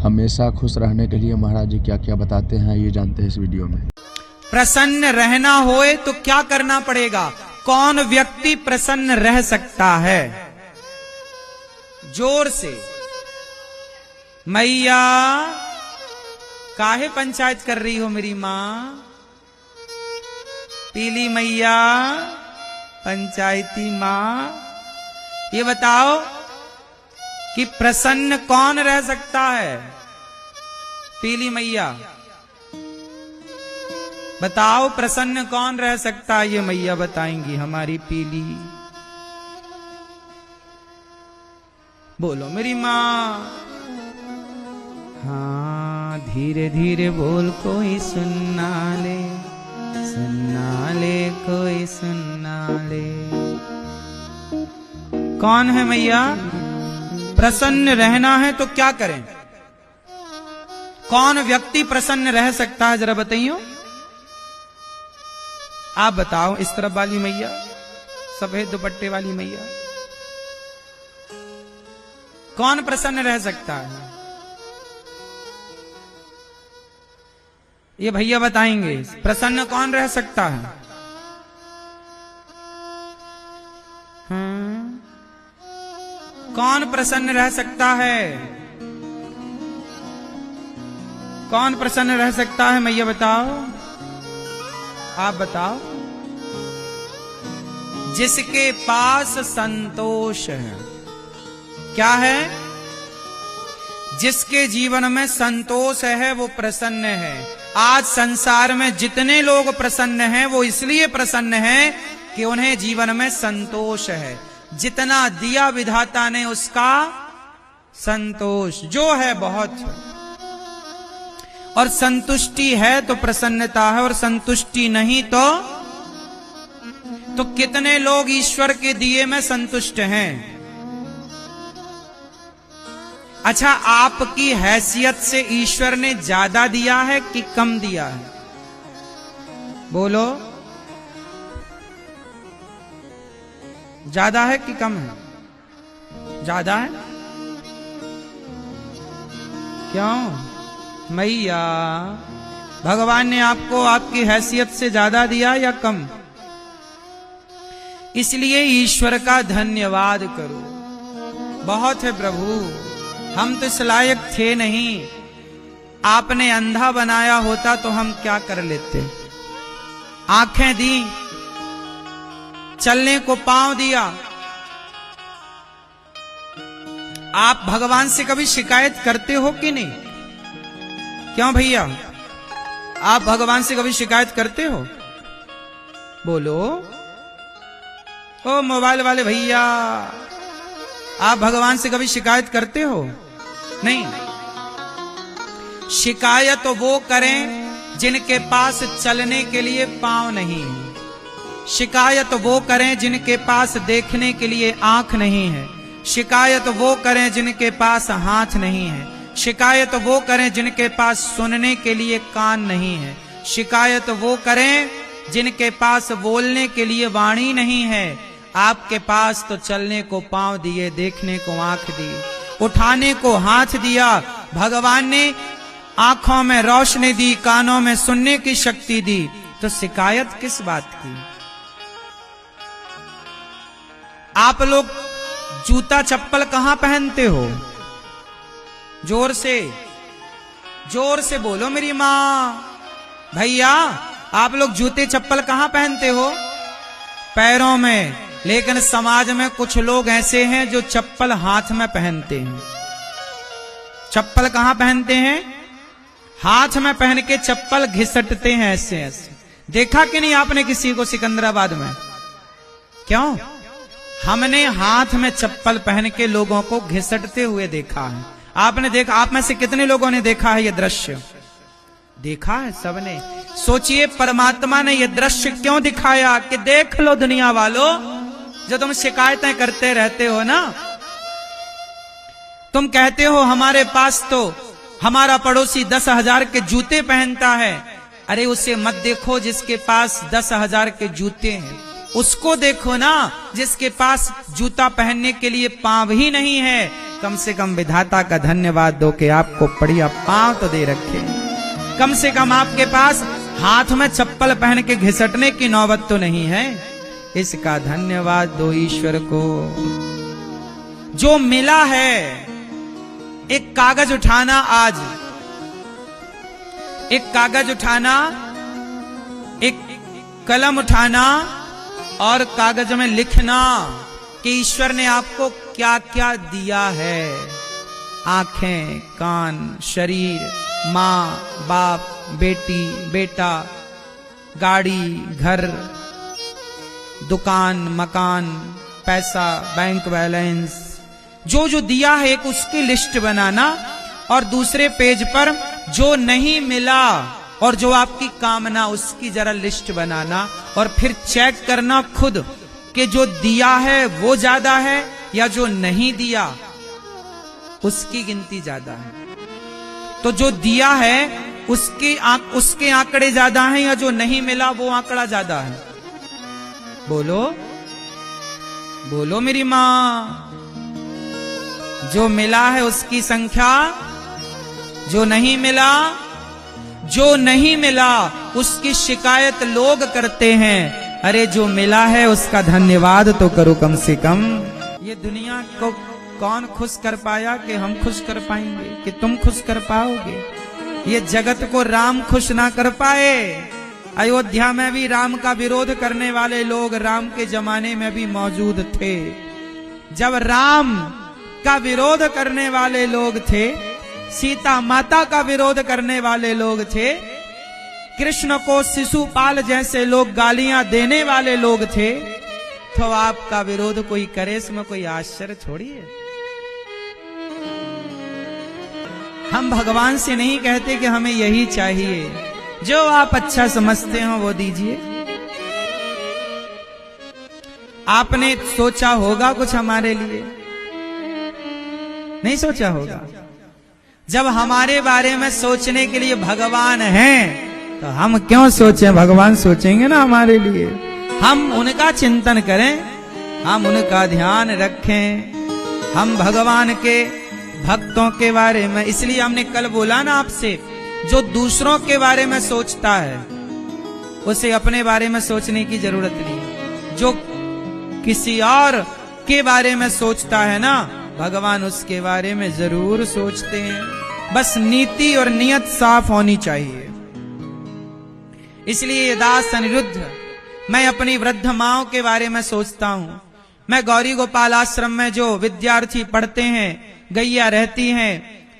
हमेशा खुश रहने के लिए महाराज जी क्या क्या बताते हैं ये जानते हैं इस वीडियो में। प्रसन्न रहना होए तो क्या करना पड़ेगा? कौन व्यक्ति प्रसन्न रह सकता है? जोर से मैया काहे पंचायत कर रही हो मेरी मां? पीली मैया पंचायती मां, ये बताओ कि प्रसन्न कौन रह सकता है? पीली मैया बताओ, प्रसन्न कौन रह सकता है? ये मैया बताएंगी, हमारी पीली। बोलो मेरी मां। हाँ, धीरे धीरे बोल, कोई सुनना ले, सुनना ले, कोई सुनना ले। कौन है मैया? प्रसन्न रहना है तो क्या करें? कौन व्यक्ति प्रसन्न रह सकता है? जरा बताइए, आप बताओ। इस तरफ वाली मैया, सफेद दुपट्टे वाली मैया, कौन प्रसन्न रह सकता है? ये भैया बताएंगे, प्रसन्न कौन रह सकता है? कौन प्रसन्न रह सकता है? कौन प्रसन्न रह सकता है मैया बताओ, आप बताओ। जिसके पास संतोष है। क्या है? जिसके जीवन में संतोष है वो प्रसन्न है। आज संसार में जितने लोग प्रसन्न हैं वो इसलिए प्रसन्न हैं कि उन्हें जीवन में संतोष है। जितना दिया विधाता ने उसका संतोष जो है बहुत, और संतुष्टि है तो प्रसन्नता है, और संतुष्टि नहीं तो कितने लोग ईश्वर के दिए में संतुष्ट हैं? अच्छा, आपकी हैसियत से ईश्वर ने ज्यादा दिया है कि कम दिया है? बोलो, ज्यादा है कि कम है? ज्यादा है। क्यों मैया? भगवान ने आपको आपकी हैसियत से ज्यादा दिया या कम? इसलिए ईश्वर का धन्यवाद करो। बहुत है प्रभु, हम तो इस लायक थे नहीं। आपने अंधा बनाया होता तो हम क्या कर लेते? आंखें दी, चलने को पांव दिया। आप भगवान से कभी शिकायत करते हो कि नहीं? क्यों भैया, आप भगवान से कभी शिकायत करते हो? बोलो। ओ मोबाइल वाले भैया, आप भगवान से कभी शिकायत करते हो? नहीं। शिकायत वो करें जिनके पास चलने के लिए पांव नहीं है। शिकायत वो करें जिनके पास देखने के लिए आंख नहीं है। शिकायत वो करें जिनके पास हाथ नहीं है। शिकायत वो करें जिनके पास सुनने के लिए कान नहीं है। शिकायत वो करें जिनके पास बोलने के लिए वाणी नहीं है। आपके पास तो चलने को पांव दिए, देखने को आंख दी, उठाने को हाथ दिया। भगवान ने आंखों में रोशनी दी, कानों में सुनने की शक्ति दी, तो शिकायत किस बात की? आप लोग जूता चप्पल कहां पहनते हो? जोर से बोलो मेरी मां। भैया, आप लोग जूते चप्पल कहां पहनते हो? पैरों में। लेकिन समाज में कुछ लोग ऐसे हैं जो चप्पल हाथ में पहनते हैं। चप्पल कहां पहनते हैं? हाथ में पहन के चप्पल घिसटते हैं ऐसे ऐसे। देखा कि नहीं आपने किसी को सिकंदराबाद में? क्यों? हमने हाथ में चप्पल पहन के लोगों को घिसटते हुए देखा है। आपने देखा? आप में से कितने लोगों ने देखा है ये दृश्य? देखा है सबने। सोचिए, परमात्मा ने ये दृश्य क्यों दिखाया कि देख लो दुनिया वालों, जो तुम शिकायतें करते रहते हो ना, तुम कहते हो हमारे पास तो हमारा पड़ोसी 10,000 के जूते पहनता है। अरे उसे मत देखो जिसके पास 10,000 के जूते हैं, उसको देखो ना जिसके पास जूता पहनने के लिए पांव ही नहीं है। कम से कम विधाता का धन्यवाद दो कि आपको बढ़िया पांव तो दे रखे, कम से कम आपके पास हाथ में चप्पल पहन के घिसटने की नौबत तो नहीं है। इसका धन्यवाद दो ईश्वर को। जो मिला है, एक कागज उठाना, आज एक कागज उठाना, एक कलम उठाना और कागज में लिखना कि ईश्वर ने आपको क्या क्या दिया है। आंखें, कान, शरीर, माँ, बाप, बेटी, बेटा, गाड़ी, घर, दुकान, मकान, पैसा, बैंक बैलेंस, जो जो दिया है एक उसकी लिस्ट बनाना, और दूसरे पेज पर जो नहीं मिला और जो आपकी कामना उसकी जरा लिस्ट बनाना, और फिर चेक करना खुद कि जो दिया है वो ज्यादा है या जो नहीं दिया उसकी गिनती ज्यादा है। तो जो दिया है उसके आंकड़े ज्यादा हैं या जो नहीं मिला वो आंकड़ा ज्यादा है? बोलो बोलो मेरी मां। जो मिला है उसकी संख्या, जो नहीं मिला, जो नहीं मिला उसकी शिकायत लोग करते हैं। अरे जो मिला है उसका धन्यवाद तो करो कम से कम। ये दुनिया को कौन खुश कर पाया कि हम खुश कर पाएंगे, कि तुम खुश कर पाओगे? ये जगत को राम खुश ना कर पाए। अयोध्या में भी राम का विरोध करने वाले लोग राम के जमाने में भी मौजूद थे। जब राम का विरोध करने वाले लोग थे, सीता माता का विरोध करने वाले लोग थे, कृष्ण को शिशुपाल जैसे लोग गालियां देने वाले लोग थे, तो आपका विरोध कोई करे इसमें कोई आश्चर्य थोड़ी है। हम भगवान से नहीं कहते कि हमें यही चाहिए, जो आप अच्छा समझते हो वो दीजिए। आपने सोचा होगा कुछ हमारे लिए? नहीं सोचा होगा। जब हमारे बारे में सोचने के लिए भगवान हैं, तो हम क्यों सोचें? भगवान सोचेंगे ना हमारे लिए। हम उनका चिंतन करें, हम उनका ध्यान रखें, हम भगवान के भक्तों के बारे में। इसलिए हमने कल बोला ना आपसे, जो दूसरों के बारे में सोचता है उसे अपने बारे में सोचने की जरूरत नहीं। जो किसी और के बारे में सोचता है ना, भगवान उसके बारे में जरूर सोचते हैं। बस नीति और नियत साफ होनी चाहिए। इसलिए ये दास अनिरुद्ध, मैं अपनी वृद्ध माओं के बारे में सोचता हूं। मैं गौरी गोपाल आश्रम में जो विद्यार्थी पढ़ते हैं, गैया रहती हैं,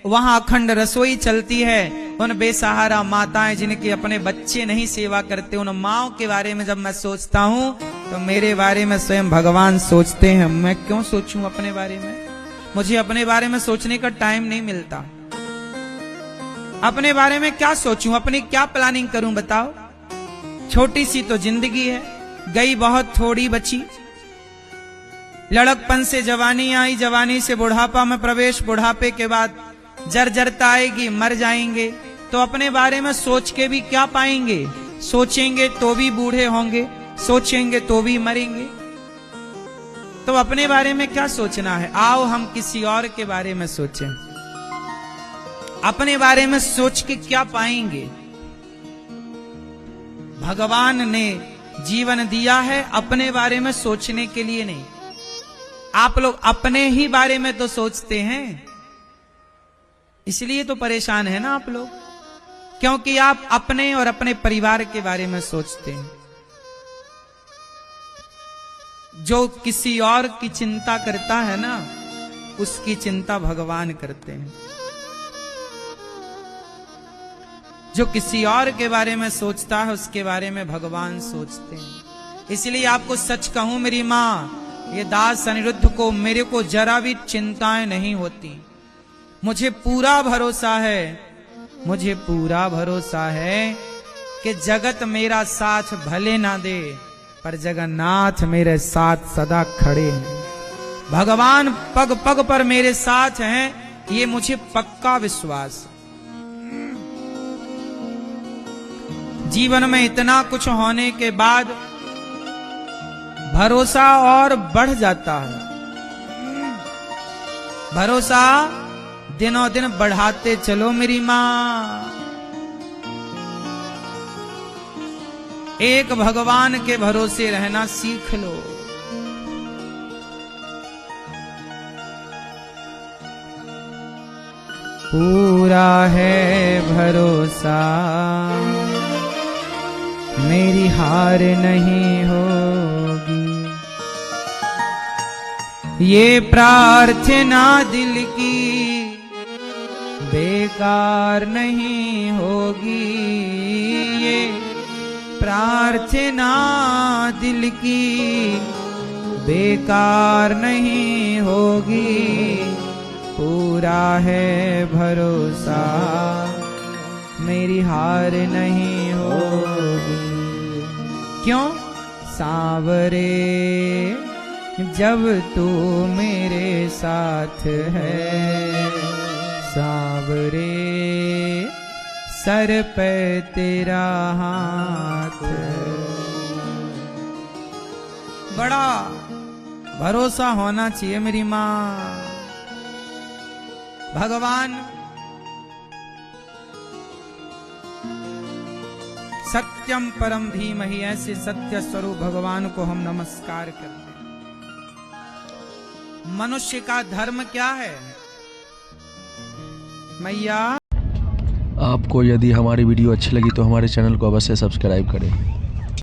वहां अखंड रसोई चलती है। उन बेसहारा माताएं जिनके अपने बच्चे नहीं सेवा करते, उन माओं के बारे में जब मैं सोचता हूं तो मेरे बारे में स्वयं भगवान सोचते हैं। मैं क्यों सोचूं अपने बारे में? मुझे अपने बारे में सोचने का टाइम नहीं मिलता। अपने बारे में क्या सोचूं, अपनी क्या प्लानिंग करूं बताओ? छोटी सी तो जिंदगी है, गई बहुत थोड़ी बची। लड़कपन से जवानी आई, जवानी से बुढ़ापा में प्रवेश, बुढ़ापे के बाद जर्जरता आएगी, मर जाएंगे। तो अपने बारे में सोच के भी क्या पाएंगे? सोचेंगे तो भी बूढ़े होंगे, सोचेंगे तो भी मरेंगे। तो अपने बारे में क्या सोचना है? आओ हम किसी और के बारे में सोचें। अपने बारे में सोच के क्या पाएंगे? भगवान ने जीवन दिया है अपने बारे में सोचने के लिए नहीं। आप लोग अपने ही बारे में तो सोचते हैं, इसलिए तो परेशान है ना आप लोग, क्योंकि आप अपने और अपने परिवार के बारे में सोचते हैं। जो किसी और की चिंता करता है ना, उसकी चिंता भगवान करते हैं। जो किसी और के बारे में सोचता है उसके बारे में भगवान सोचते हैं। इसलिए आपको सच कहूं मेरी मां, ये दास अनिरुद्ध को, मेरे को जरा भी चिंताएं नहीं होती। मुझे पूरा भरोसा है, मुझे पूरा भरोसा है कि जगत मेरा साथ भले ना दे, पर जगन्नाथ मेरे साथ सदा खड़े हैं। भगवान पग पग पर मेरे साथ हैं, ये मुझे पक्का विश्वास। जीवन में इतना कुछ होने के बाद भरोसा और बढ़ जाता है। भरोसा दिनों दिन बढ़ाते चलो मेरी माँ। एक भगवान के भरोसे रहना सीख लो। पूरा है भरोसा मेरी हार नहीं होगी, ये प्रार्थना दिल की बेकार नहीं होगी, ये प्रार्थना दिल की बेकार नहीं होगी। पूरा है भरोसा मेरी हार नहीं होगी। क्यों? सांवरे जब तू मेरे साथ है, सांवरे सर पे तेरा हाथ। बड़ा भरोसा होना चाहिए मेरी माँ। भगवान सत्यम परम धीमहि, ऐसे सत्य स्वरूप भगवान को हम नमस्कार करते हैं। मनुष्य का धर्म क्या है मैया? आपको यदि हमारी वीडियो अच्छी लगी तो हमारे चैनल को अवश्य सब्सक्राइब करें।